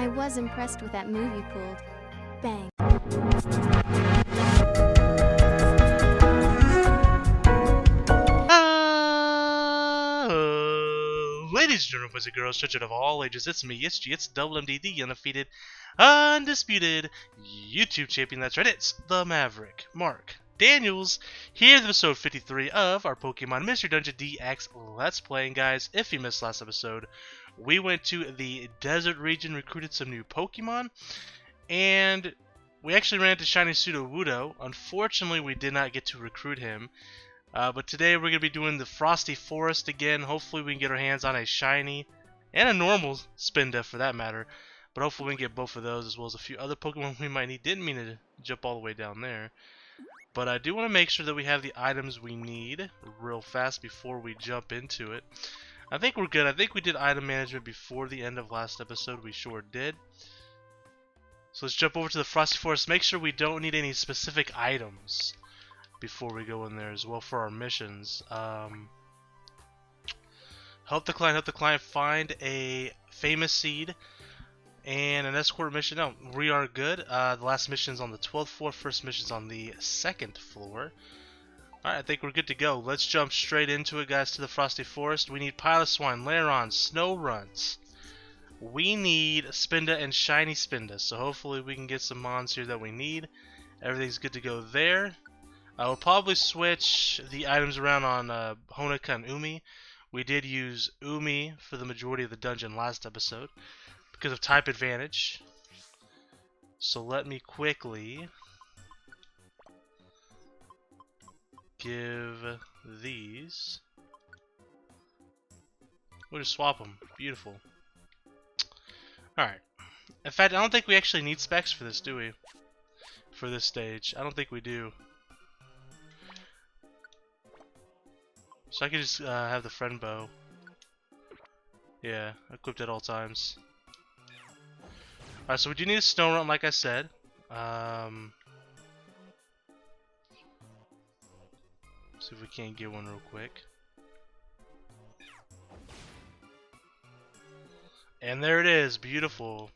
I was impressed with that move you pulled. Bang. Ladies and gentlemen, boys and girls, children of all ages, it's me, it's Double MD, the undefeated, undisputed YouTube champion. That's right, it's the Maverick, Mark Daniels, here in episode 53 of our Pokemon Mystery Dungeon DX Let's Play. And guys, if you missed last episode, we went to the desert region, recruited some new Pokemon, and we actually ran into Shiny Sudowoodo. Unfortunately, we did not get to recruit him. But today we're going to be doing the Frosty Forest again. Hopefully we can get our hands on a shiny and a normal Spinda for that matter. But hopefully we can get both of those as well as a few other Pokemon we might need. Didn't mean to jump all the way down there. But I do want to make sure that we have the items we need real fast before we jump into it. I think we're good. I think we did item management before the end of last episode. We sure did. So let's jump over to the Frosty Forest. Make sure we don't need any specific items before we go in there as well for our missions. Help the client find a famous seed and an escort mission. No, we are good. The last mission's on the 12th floor, first mission's on the 2nd floor. Alright, I think we're good to go. Let's jump straight into it, guys, to the Frosty Forest. We need Piloswine, Laron, Snorunt. We need Spinda and Shiny Spinda, so hopefully we can get some mons here that we need. Everything's good to go there. I will probably switch the items around on Honoka and Umi. We did use Umi for the majority of the dungeon last episode because of type advantage. So let me quickly give these. We'll just swap them. Beautiful. Alright. In fact, I don't think we actually need specs for this, do we? For this stage. I don't think we do. So I can just have the friend bow. Yeah, equipped at all times. Alright, so we do need a Snorunt, like I said. See if we can't get one real quick. And there it is, beautiful.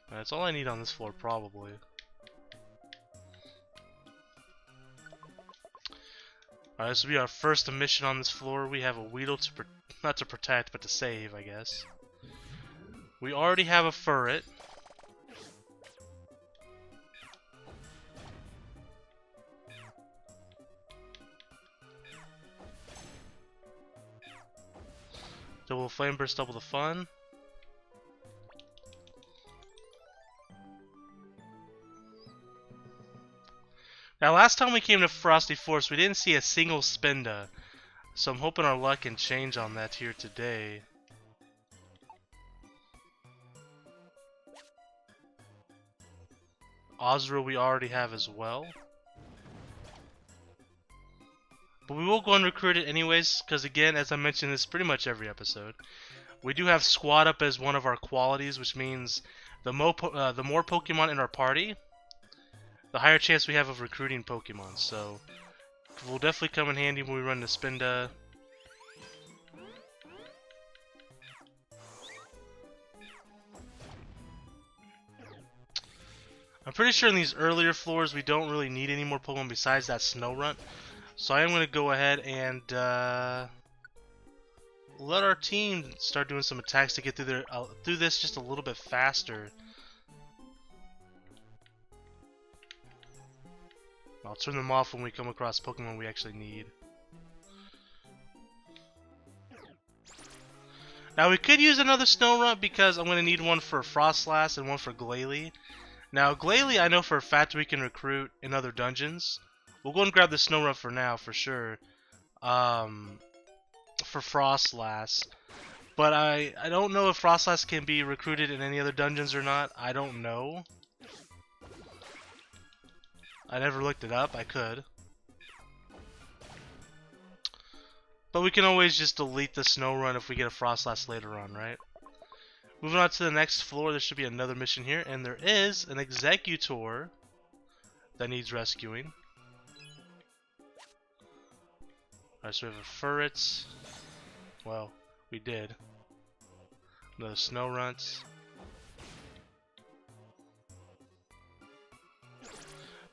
That's all I need on this floor, probably. Alright, this will be our first mission on this floor. We have a Weedle to not to protect, but to save, I guess. We already have a Furret. Double Flame Burst, double the fun. Now, last time we came to Frosty Forest, we didn't see a single Spinda, so I'm hoping our luck can change on that here today. Ozra we already have as well. But we will go and recruit it anyways, because again, as I mentioned this pretty much every episode, we do have Squad Up as one of our qualities, which means the more Pokemon in our party, the higher chance we have of recruiting Pokemon, so will definitely come in handy when we run the Spinda. I'm pretty sure in these earlier floors we don't really need any more Pokemon besides that Snorunt, so I am going to go ahead and let our team start doing some attacks to get through this just a little bit faster. I'll turn them off when we come across Pokemon we actually need. Now we could use another Snorunt because I'm going to need one for Frostlass and one for Glalie. Now Glalie I know for a fact we can recruit in other dungeons. We'll go and grab the Snorunt for now for sure. For Frostlass. But I don't know if Frostlass can be recruited in any other dungeons or not. I don't know. I never looked it up. I could. But we can always just delete the Snorunt if we get a Frostlass later on, right? Moving on to the next floor, there should be another mission here. And there is an Executor that needs rescuing. Alright, so we have a Furret. Well, we did. The snow runts.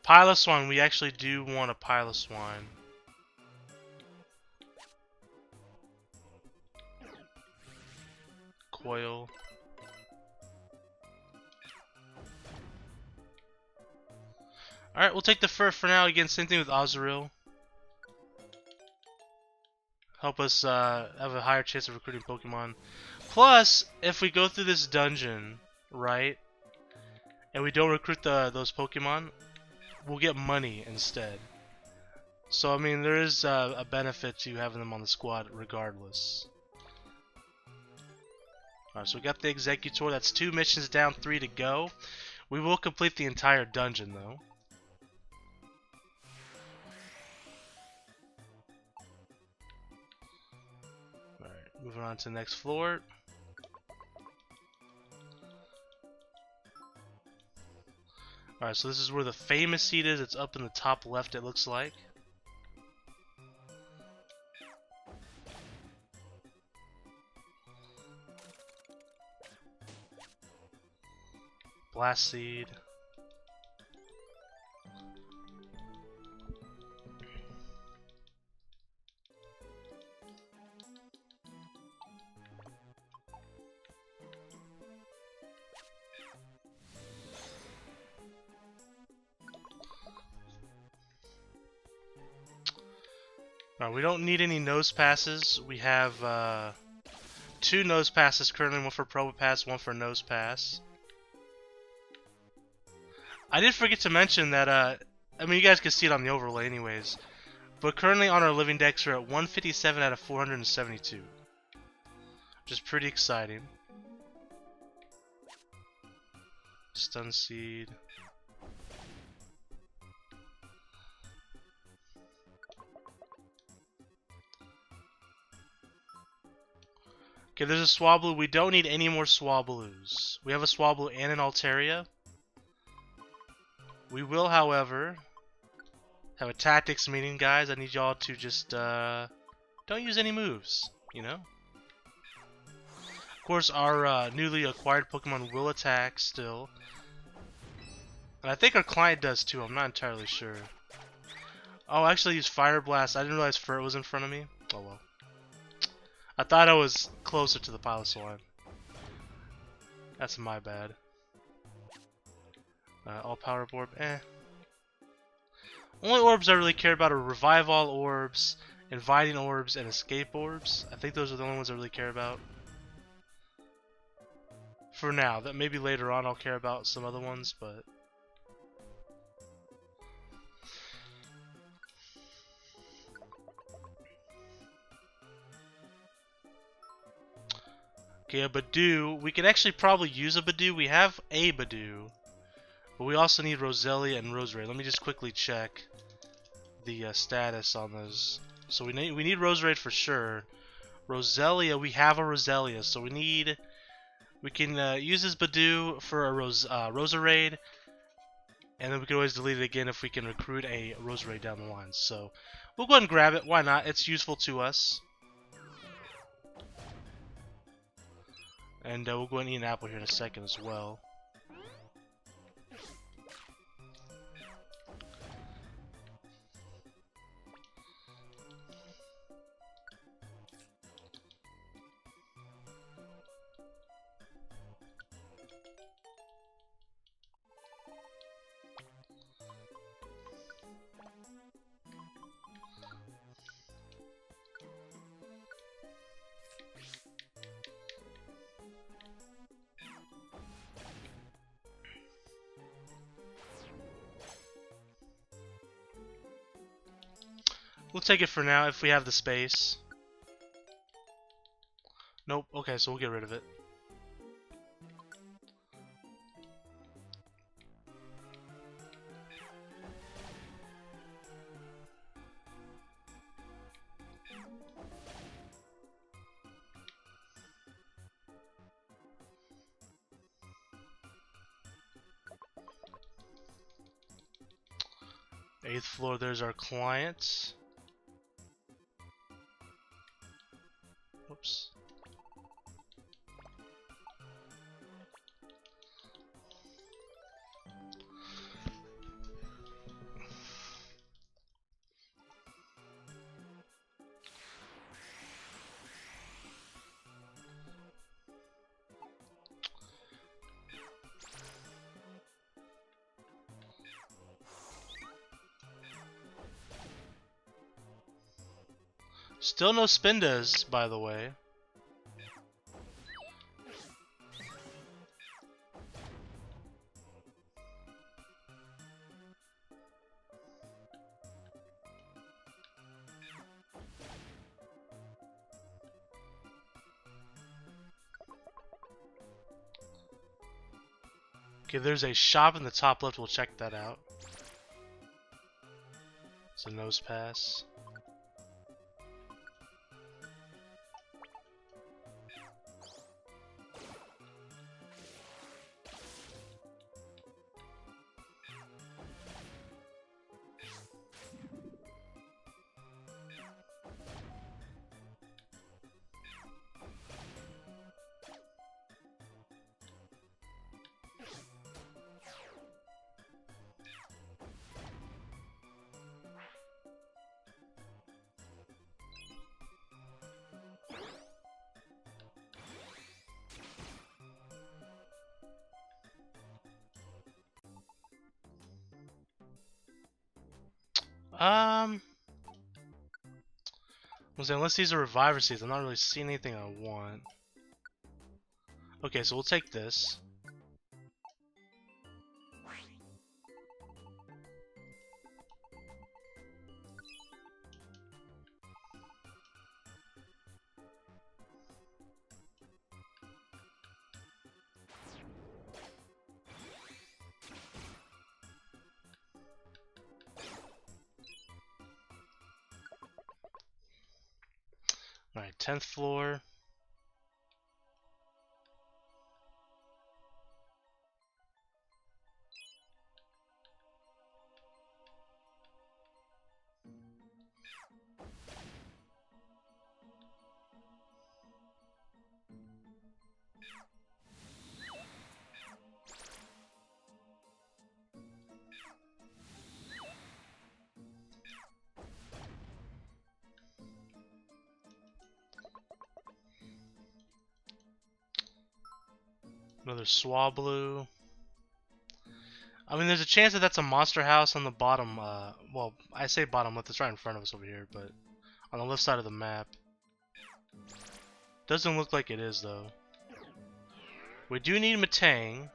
Piloswine, we actually do want a Piloswine. Coil. Alright, we'll take the fur for now. Again, same thing with Azurill. Help us have a higher chance of recruiting Pokemon. Plus, if we go through this dungeon, right, and we don't recruit those Pokemon, we'll get money instead. So, I mean, there is a benefit to having them on the squad regardless. Alright, so we got the Executor. That's 2 missions down, 3 to go. We will complete the entire dungeon, though. Alright, moving on to the next floor. Alright, so this is where the famous seat is. It's up in the top left, it looks like. Blast Seed. We don't need any nose passes. We have 2 nose passes currently, one for Probopass, one for nose pass. I did forget to mention that, I mean, you guys can see it on the overlay anyways, but currently on our living decks we're at 157 out of 472, which is pretty exciting. Stun Seed. Okay, there's a Swablu. We don't need any more Swablus. We have a Swablu and an Altaria. We will, however, have a tactics meeting, guys. I need y'all to just don't use any moves, you know? Of course, our newly acquired Pokemon will attack still. And I think our client does too. I'm not entirely sure. Oh, actually, use Fire Blast. I didn't realize Fur was in front of me. Oh well. I thought I was closer to the Piloswine. That's my bad. All Power Orb, Only orbs I really care about are Revive All orbs, Inviting orbs, and Escape orbs. I think those are the only ones I really care about. For now, that maybe later on I'll care about some other ones, but... Okay, a Badoo. We could actually probably use a Badoo. We have a Badoo. But we also need Roselia and Roserade. Let me just quickly check the status on those. So we need Roserade for sure. Roselia, we have a Roselia, so we can use this Badoo for a Roserade, and then we can always delete it again if we can recruit a Roserade down the line. So we'll go ahead and grab it. Why not? It's useful to us. And we'll go ahead and eat an apple here in a second as well. We'll take it for now if we have the space. Nope. Okay, so we'll get rid of it. Eighth floor, there's our clients. Whoops. Still no Spindas, by the way. Okay, there's a shop in the top left. We'll check that out. It's a nose pass. Unless these are reviver seeds, I'm not really seeing anything I want. Okay, so we'll take this. Alright, 10th floor. Another Swablu. I mean, there's a chance that that's a monster house on the bottom, well, I say bottom left, it's right in front of us over here, but on the left side of the map. Doesn't look like it is, though. We do need Matang.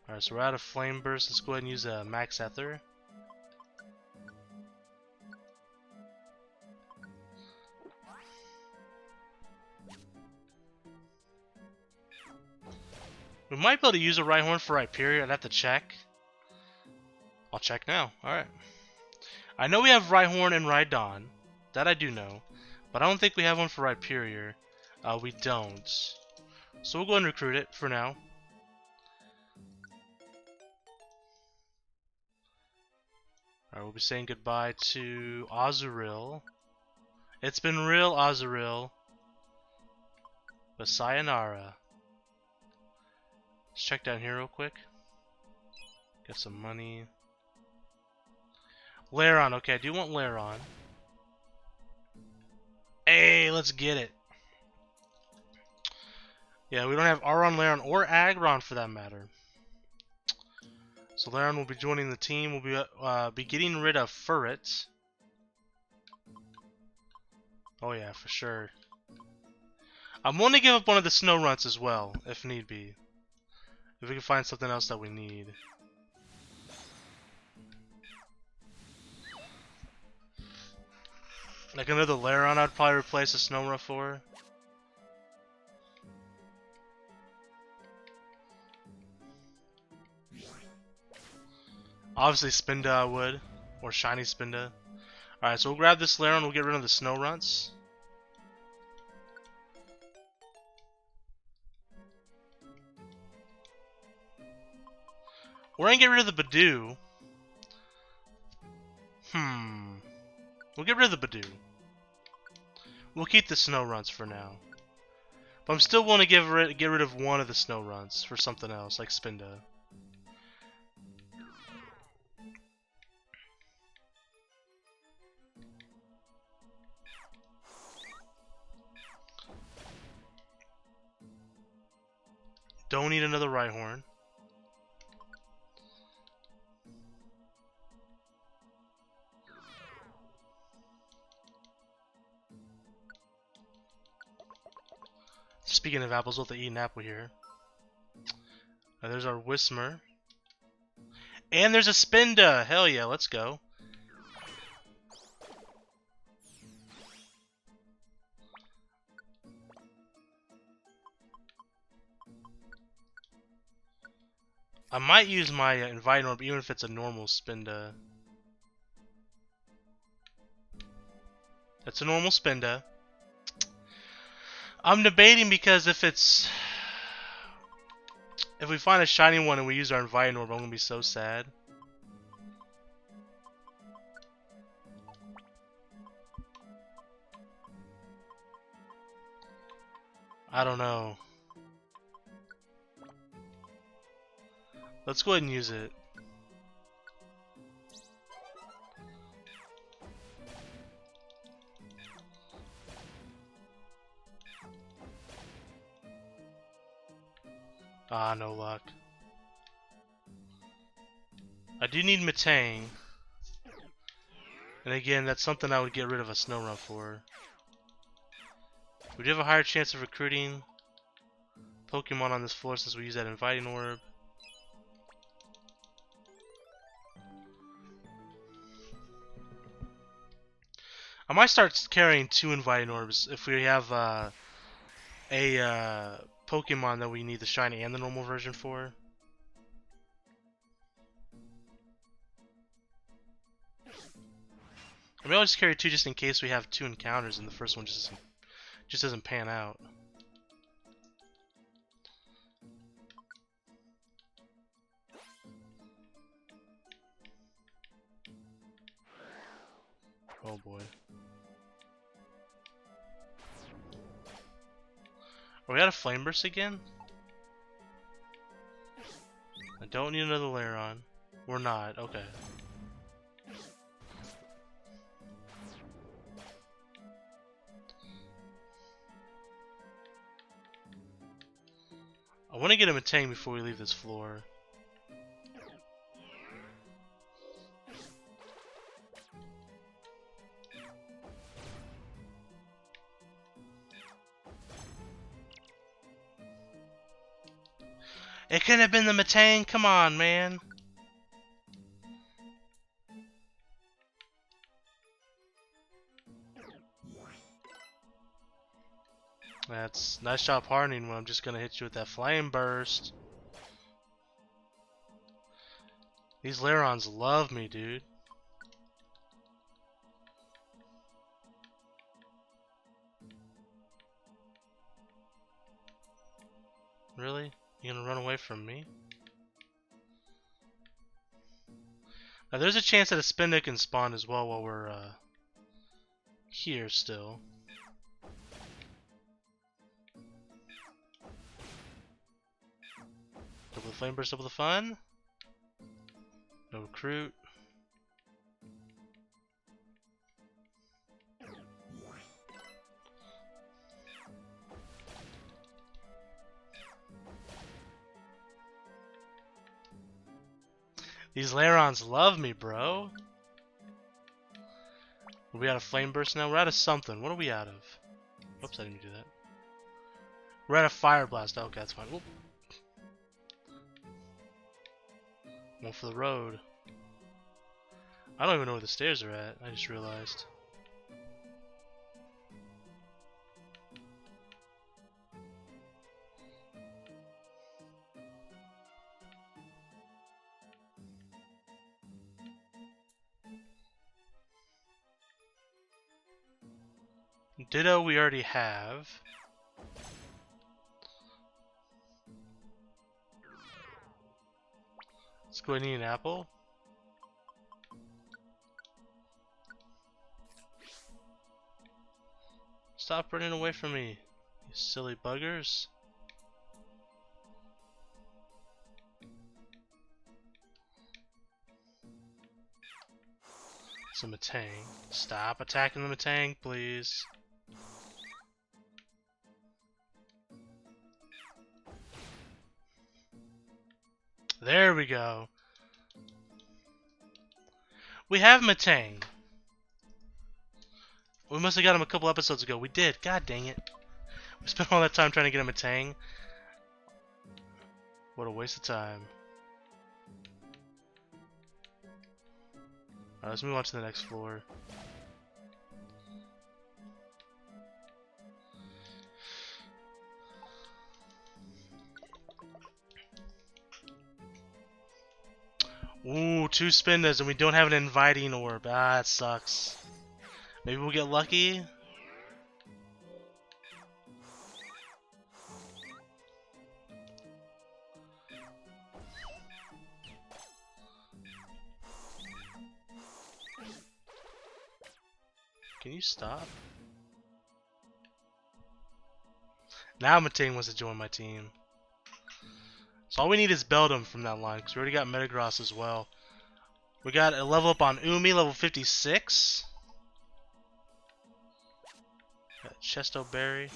Alright, so we're out of Flame Burst. Let's go ahead and use a Max Ether. We might be able to use a Rhyhorn for Rhyperior. I'd have to check. I'll check now. Alright. I know we have Rhyhorn and Rhydon. That I do know. But I don't think we have one for Rhyperior. We don't. So we'll go and recruit it for now. Alright, we'll be saying goodbye to Azurill. It's been real, Azurill. But sayonara. Let's check down here real quick. Get some money. Lairon, okay, I do want Lairon. Hey, let's get it. Yeah, we don't have Aron, Lairon, or Aggron for that matter. So Lairon will be joining the team. We'll be getting rid of Furret. Oh yeah, for sure. I'm willing to give up one of the snow runts as well, if need be. If we can find something else that we need. Like another Lairon I'd probably replace a Snorunt for. Obviously Spinda I would. Or Shiny Spinda. Alright, so we'll grab this Lairon, we'll get rid of the Snowrunts. We're gonna get rid of the Badoo. We'll get rid of the Badoo. We'll keep the snow runs for now. But I'm still willing to get rid of one of the snow runs for something else, like Spinda. Don't need another Rhyhorn. Speaking of apples, we'll have to eat an apple here. There's our Whismur. And there's a Spinda! Hell yeah, let's go. I might use my Invite Orb even if it's a normal Spinda. That's a normal Spinda. I'm debating because if we find a shiny one and we use our Invite Orb, I'm gonna be so sad. I don't know. Let's go ahead and use it. Ah, no luck. I do need Metang. And again, that's something I would get rid of a Snow Run for. We do have a higher chance of recruiting Pokemon on this floor since we use that Inviting Orb. I might start carrying 2 Inviting Orbs if we have a Pokemon that we need the shiny and the normal version for. I may always carry 2 just in case we have 2 encounters and the first one just doesn't pan out. Oh boy. Are we out of Flame Burst again? I don't need another Lairon. We're not, okay. I want to get him a Tang before we leave this floor. It couldn't have been the Metang, come on, man. That's nice job hardening when I'm just gonna hit you with that Flame Burst. These Lairons love me, dude. Really? You gonna run away from me? Now there's a chance that a Spinda can spawn as well while we're here still. Double the Flame Burst, double the fun. No recruit. These Lairons love me, bro. Are we out of Flame Burst now? We're out of something. What are we out of? Oops, I didn't do that. We're out of Fire Blast. Okay, that's fine. Whoop. One for the road. I don't even know where the stairs are at. I just realized. Ditto we already have. Let's go ahead and eat an apple. Stop running away from me, you silly buggers. It's a Matang. Stop attacking the Matang, please. There we go. We have Matang. We must have got him a couple episodes ago. We did. God dang it. We spent all that time trying to get him a Tang. What a waste of time. Alright, let's move on to the next floor. Ooh, 2 Spindas and we don't have an inviting orb. Ah, that sucks. Maybe we'll get lucky. Can you stop? Now Matang wants to join my team. So all we need is Beldum from that line, because we already got Metagross as well. We got a level up on Umi, level 56. Got Chesto Berry.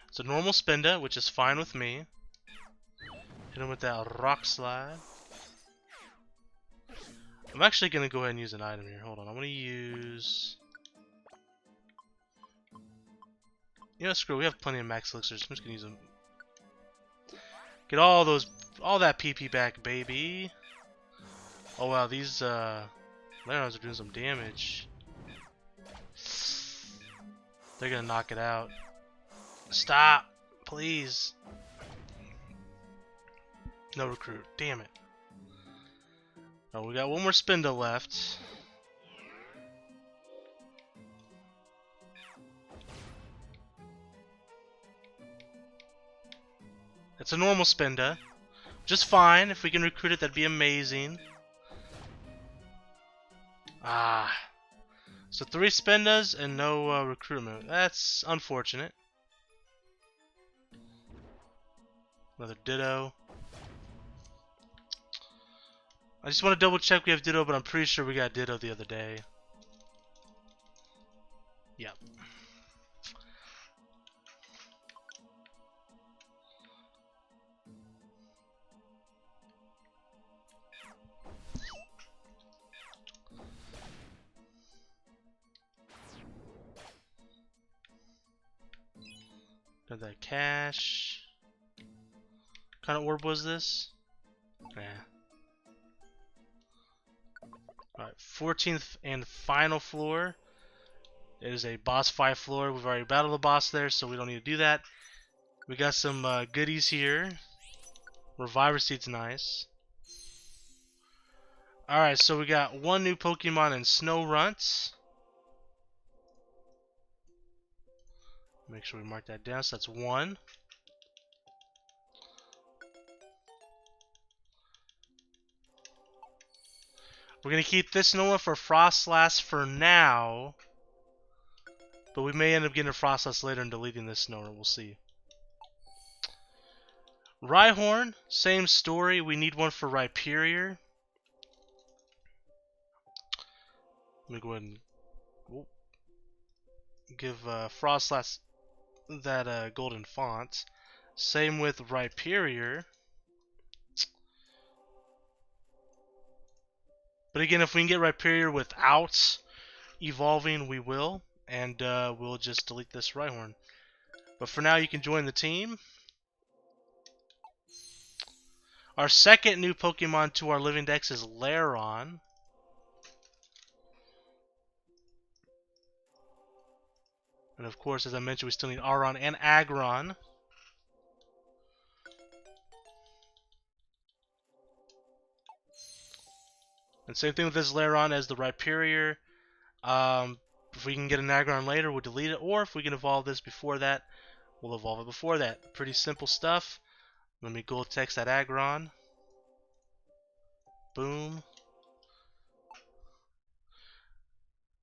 It's a normal Spinda, which is fine with me. Hit him with that Rock Slide. I'm actually going to go ahead and use an item here. Hold on, I'm going to use... You know, screw it, we have plenty of max elixirs. I'm just going to use them. Get all that PP back, baby. Oh wow, these Larons are doing some damage. They're going to knock it out. Stop, please. No recruit, damn it. Oh, we got one more Spinda left. It's a normal Spinda. Just fine. If we can recruit it, that'd be amazing. Ah. So 3 Spindas and no recruitment. That's unfortunate. Another Ditto. I just want to double check we have Ditto, but I'm pretty sure we got Ditto the other day. Yep. Got that cash. What kind of orb was this? Nah. Alright, 14th and final floor. It is a boss fight floor. We've already battled the boss there, so we don't need to do that. We got some goodies here. Reviver Seed's nice. Alright, so we got one new Pokemon in Snow Runt. Make sure we mark that down, so that's 1. We're going to keep this Noah for Frostlass for now. But we may end up getting a Frostlass later and deleting this Snower. We'll see. Rhyhorn, same story. We need one for Rhyperior. Let me go ahead and give Frostlass that golden font. Same with Rhyperior. But again, if we can get Rhyperior without evolving, we will. And we'll just delete this Rhyhorn. But for now, you can join the team. Our second new Pokemon to our living dex is Lairon. And of course, as I mentioned, we still need Aron and Aggron. And same thing with this Lairon as the Rhyperior. If we can get an Aggron later, we'll delete it. Or if we can evolve this before that, We'll evolve it before that. Pretty simple stuff. Let me gold text that Aggron. Boom.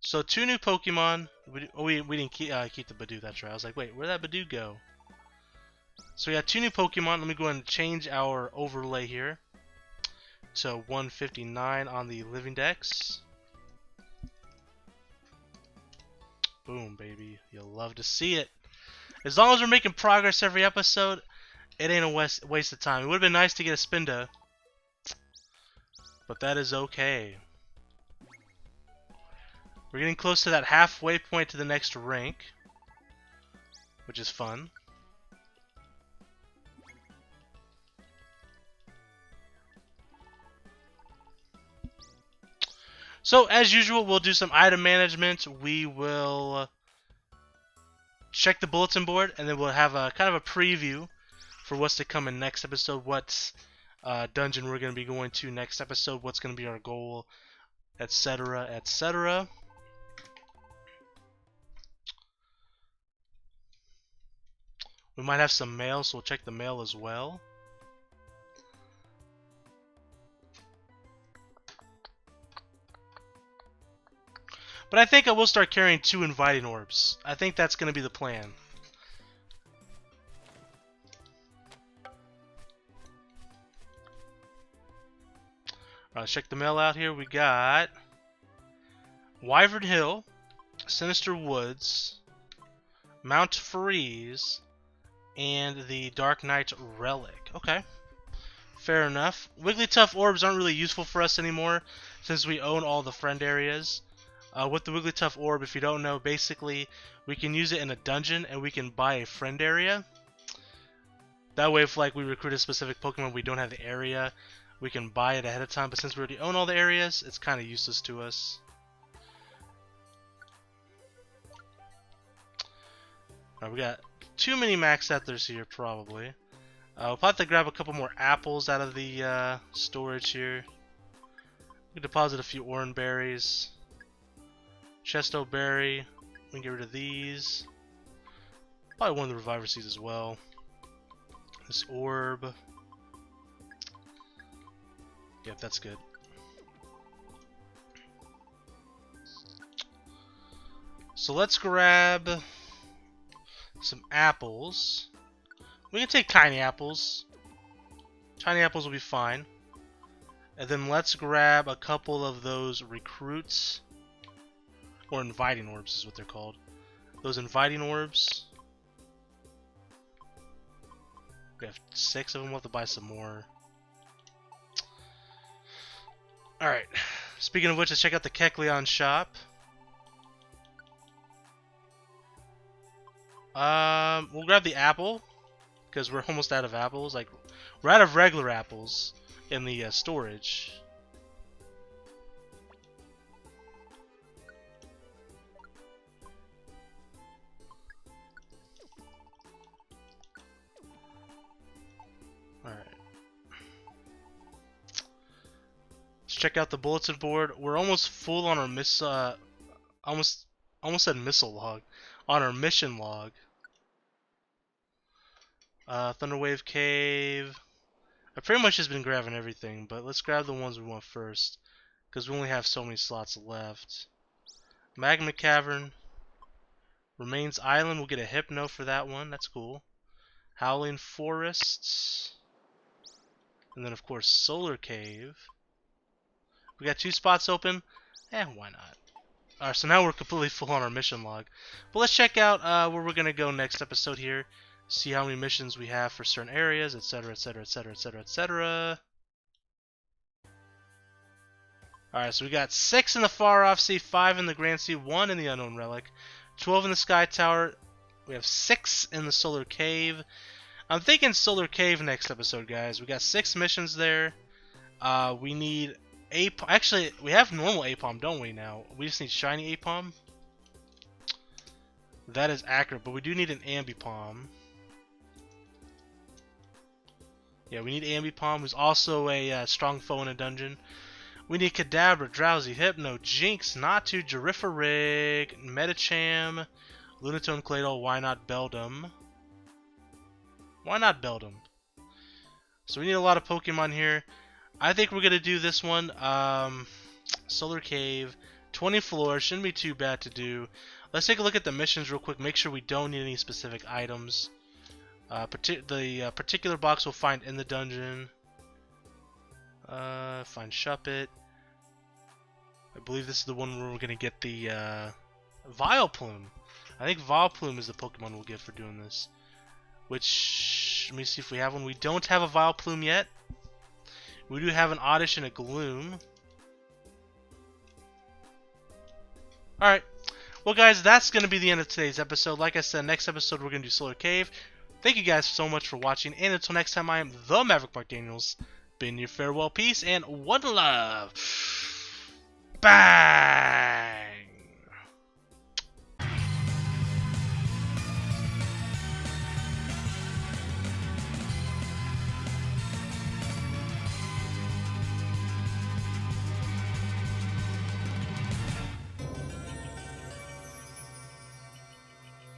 So 2 new Pokemon. We didn't keep the Badoo, that's right. I was like, wait, where'd that Badoo go? So we got 2 new Pokemon. Let me go ahead and change our overlay here to 159 on the Living Dex. Boom, baby. You'll love to see it. As long as we're making progress every episode, it ain't a waste of time. It would have been nice to get a Spinda, but that is okay. We're getting close to that halfway point to the next rank, which is fun. So, as usual, we'll do some item management. We will check the bulletin board, and then we'll have a kind of a preview for what's to come in next episode, what dungeon we're going to be going to next episode, what's going to be our goal, etc., etc. We might have some mail, so we'll check the mail as well. But I think I will start carrying 2 inviting orbs. I think that's going to be the plan. Let's check the mail out here. We got Wyvern Hill, Sinister Woods, Mount Freeze, and the Dark Knight Relic. Okay. Fair enough. Wigglytuff orbs aren't really useful for us anymore since we own all the friend areas. With the Wigglytuff orb, if you don't know, basically we can use it in a dungeon and we can buy a friend area. That way, if like we recruit a specific Pokemon, we don't have the area, we can buy it ahead of time. But since we already own all the areas, it's kind of useless to us. Alright, we got too many max Settlers here, probably. We'll probably have to grab a couple more apples out of the storage here. We can deposit a few Oran berries. Chesto berry. We can get rid of these. Probably one of the Reviver Seeds as well. This orb. Yep, that's good. So let's grab some apples. We can take tiny apples. Tiny apples will be fine. And then let's grab a couple of those recruits. Or inviting orbs is what they're called. Those inviting orbs. We have 6 of them. We'll have to buy some more. Alright. Speaking of which, let's check out the Kecleon shop. We'll grab the apple. Because we're almost out of apples. Like, we're out of regular apples in the storage. Alright. Let's check out the bulletin board. We're almost full on our almost said missile log. On our mission log. Thunderwave Cave. I pretty much just been grabbing everything, but let's grab the ones we want first. Because we only have so many slots left. Magma Cavern. Remains Island. We'll get a Hypno for that one. That's cool. Howling Forests. And then, of course, Solar Cave. We got 2 spots open. Why not? Alright, so now we're completely full on our mission log. But let's check out where we're going to go next episode here. See how many missions we have for certain areas, etc., etc., etc., etc., etc. Alright, so we got 6 in the Far Off Sea, 5 in the Grand Sea, 1 in the Unknown Relic, 12 in the Sky Tower. We have 6 in the Solar Cave. I'm thinking Solar Cave next episode, guys. We got 6 missions there. We need actually, we have normal Apom, don't we, now? We just need shiny Apom. That is accurate, but we do need an Ambipom. Yeah, we need Ambipom, who's also a strong foe in a dungeon. We need Kadabra, Drowsy, Hypno, Jinx, Natu, Girafarig, Metacham, Lunatone, Claydol, why not Beldum? Why not build them? So we need a lot of Pokemon here. I think we're gonna do this one. Solar Cave, 20 floors, shouldn't be too bad to do. Let's take a look at the missions real quick. Make sure we don't need any specific items. The particular box we'll find in the dungeon. Find Shuppet. I believe this is the one where we're gonna get the Vileplume. I think Vileplume is the Pokemon we'll get for doing this. Which, let me see if we have one. We don't have a Vileplume yet. We do have an Oddish and a Gloom. Alright. Well, guys, that's going to be the end of today's episode. Like I said, next episode we're going to do Solar Cave. Thank you guys so much for watching. And until next time, I am the Maverick Mark Daniels. Bidding you farewell, peace, and one love. Bang!